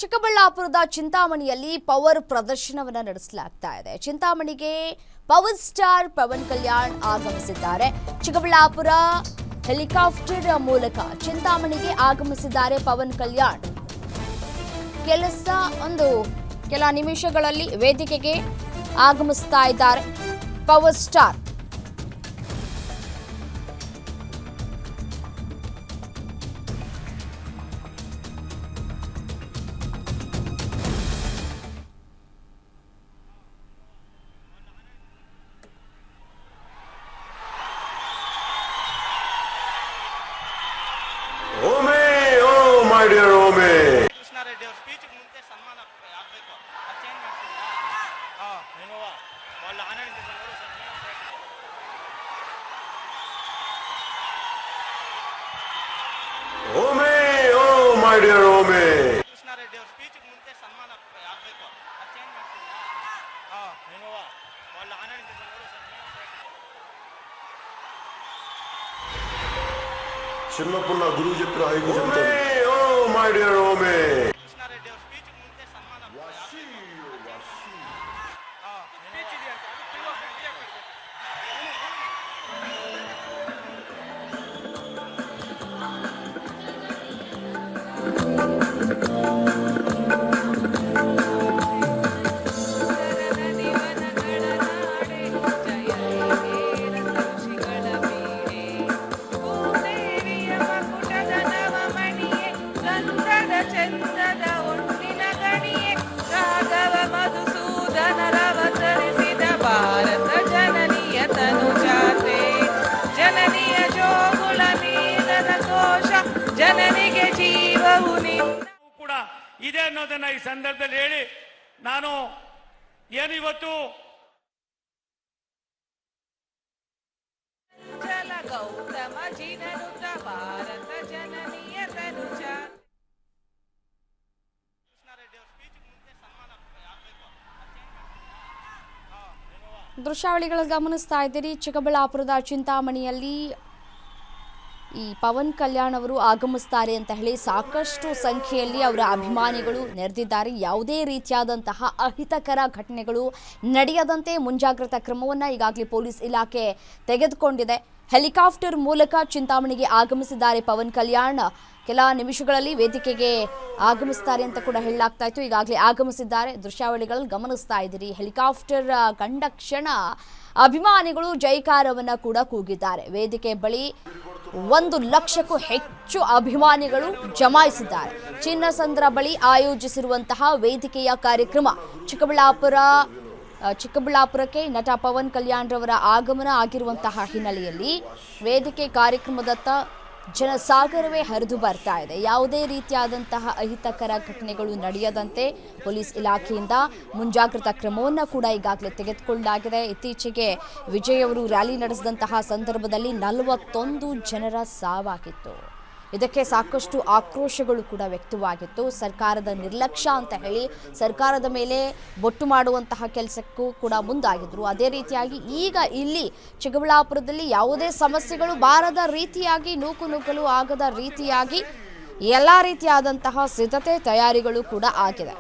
ಚಿಕ್ಕಬಳ್ಳಾಪುರದ ಚಿಂತಾಮಣಿಯಲ್ಲಿ ಪವರ್ ಪ್ರದರ್ಶನವನ್ನು ನಡೆಸಲಾಗ್ತಾ ಇದೆ. ಚಿಂತಾಮಣಿಗೆ ಪವರ್ ಸ್ಟಾರ್ ಪವನ್ ಕಲ್ಯಾಣ್ ಆಗಮಿಸಿದ್ದಾರೆ. ಚಿಕ್ಕಬಳ್ಳಾಪುರ ಹೆಲಿಕಾಪ್ಟರ್ ಮೂಲಕ ಚಿಂತಾಮಣಿಗೆ ಆಗಮಿಸಿದ್ದಾರೆ ಪವನ್ ಕಲ್ಯಾಣ್. ಕೆಲ ನಿಮಿಷಗಳಲ್ಲಿ ವೇದಿಕೆಗೆ ಆಗಮಿಸ್ತಾ ಇದ್ದಾರೆ power star. My dear Ome. Krishna Reddy our speech ಮುಂದೆ ಸನ್ಮಾನ ಆಗಬೇಕು. ಅದು ಚೇಂಜ್ ಮಾಡ್ತಿಲ್ಲ. ಏನೋವಾ ಒಳ್ಳ ಆನಂದ Ome, oh my dear Ome. Krishna Reddy our speech ಮುಂದೆ ಸನ್ಮಾನ ಆಗಬೇಕು. ಅದು ಚೇಂಜ್ ಮಾಡ್ತಿಲ್ಲ. ಏನೋವಾ ಒಳ್ಳ ಆನಂದ చిన్నపుల్ల గురువు చెప్పిన హైకు చెప్తాను. ఓ మై డియర్ ఓమే. కృష్ణ రెడ్డి our speech ముందే సన్మాన వాషి స్పీచ్ ఇది అంటే అది ఫిలాసఫీ ಜನನಿಗೆ ಜೀವವು ಕೂಡ ಇದೆ ಅನ್ನೋದನ್ನ ಈ ಸಂದರ್ಭದಲ್ಲಿ ಹೇಳಿ ನಾನು ಏನಿವತ್ತು ಗೌತಮ ಜಿನನುತ ಭಾರತ ಜನನಿಯ ತನುಜ. ದೃಶ್ಯಾವಳಿಗಳ ಗಮನಿಸ್ತಾ ಇದ್ದೀರಿ. ಚಿಕ್ಕಬಳ್ಳಾಪುರದ ಚಿಂತಾಮಣಿಯಲ್ಲಿ ಈ ಪವನ್ ಕಲ್ಯಾಣ್ ಅವರು ಆಗಮಿಸ್ತಾರೆ ಅಂತ ಹೇಳಿ ಸಾಕಷ್ಟು ಸಂಖ್ಯೆಯಲ್ಲಿ ಅವರ ಅಭಿಮಾನಿಗಳು ನೆರೆದಿದ್ದಾರೆ. ಯಾವುದೇ ರೀತಿಯಾದಂತಹ ಅಹಿತಕರ ಘಟನೆಗಳು ನಡೆಯದಂತೆ ಮುಂಜಾಗ್ರತಾ ಕ್ರಮವನ್ನು ಈಗಾಗಲೇ ಪೊಲೀಸ್ ಇಲಾಖೆ ತೆಗೆದುಕೊಂಡಿದೆ. ಹೆಲಿಕಾಪ್ಟರ್ ಮೂಲಕ ಚಿಂತಾಮಣಿಗೆ ಆಗಮಿಸಿದ್ದಾರೆ ಪವನ್ ಕಲ್ಯಾಣ್. ಕೆಲ ನಿಮಿಷಗಳಲ್ಲಿ ವೇದಿಕೆಗೆ ಆಗಮಿಸ್ತಾರೆ ಅಂತ ಕೂಡ ಹೇಳಲಾಗ್ತಾ ಇತ್ತು. ಈಗಾಗಲೇ ಆಗಮಿಸಿದ್ದಾರೆ. ದೃಶ್ಯಾವಳಿಗಳಲ್ಲಿ ಗಮನಿಸ್ತಾ ಇದ್ದೀರಿ. ಹೆಲಿಕಾಪ್ಟರ್ ಕಂಡ ಕ್ಷಣ ಅಭಿಮಾನಿಗಳು ಜೈಕಾರವನ್ನ ಕೂಡ ಕೂಗಿದ್ದಾರೆ. ವೇದಿಕೆ ಬಳಿ 1 ಲಕ್ಷಕ್ಕೂ ಹೆಚ್ಚು ಅಭಿಮಾನಿಗಳು ಜಮಾಯಿಸಿದ್ದಾರೆ. ಚಿನ್ನಸಂದ್ರ ಬಳಿ ಆಯೋಜಿಸಿರುವಂತಹ ವೇದಿಕೆಯ ಕಾರ್ಯಕ್ರಮ ಚಿಕ್ಕಬಳ್ಳಾಪುರಕ್ಕೆ ನಟ ಪವನ್ ಕಲ್ಯಾಣ್ ರವರ ಆಗಮನ ಆಗಿರುವಂತಹ ಹಿನ್ನೆಲೆಯಲ್ಲಿ ವೇದಿಕೆ ಕಾರ್ಯಕ್ರಮದತ್ತ ಜನಸಾಗರವೇ ಹರಿದು ಬರ್ತಾ ಇದೆ. ಯಾವುದೇ ರೀತಿಯಾದಂತಹ ಅಹಿತಕರ ಘಟನೆಗಳು ನಡೆಯದಂತೆ ಪೊಲೀಸ್ ಇಲಾಖೆಯಿಂದ ಮುಂಜಾಗ್ರತಾ ಕ್ರಮವನ್ನು ಕೂಡ ಈಗಾಗಲೇ ತೆಗೆದುಕೊಳ್ಳಲಾಗಿದೆ. ಇತ್ತೀಚೆಗೆ ವಿಜಯ್ ಅವರು ರ್ಯಾಲಿ ನಡೆಸಿದಂತಹ ಸಂದರ್ಭದಲ್ಲಿ 41 ಜನರ ಸಾವಾಗಿತ್ತು. ಇದಕ್ಕೆ ಸಾಕಷ್ಟು ಆಕ್ರೋಶಗಳು ಕೂಡ ವ್ಯಕ್ತವಾಗಿತ್ತು. ಸರ್ಕಾರದ ನಿರ್ಲಕ್ಷ್ಯ ಅಂತ ಹೇಳಿ ಸರ್ಕಾರದ ಮೇಲೆ ಬೊಟ್ಟು ಮಾಡುವಂತಹ ಕೆಲಸಕ್ಕೂ ಕೂಡ ಮುಂದಾಗಿದ್ರು. ಅದೇ ರೀತಿಯಾಗಿ ಈಗ ಇಲ್ಲಿ ಚಿಕ್ಕಬಳ್ಳಾಪುರದಲ್ಲಿ ಯಾವುದೇ ಸಮಸ್ಯೆಗಳು ಬಾರದ ರೀತಿಯಾಗಿ ನೂಕುನುಗ್ಗಲು ಆಗದ ರೀತಿಯಾಗಿ ಎಲ್ಲ ರೀತಿಯಾದಂತಹ ಸಿದ್ಧತೆ ತಯಾರಿಗಳು ಕೂಡ ಆಗಿದೆ.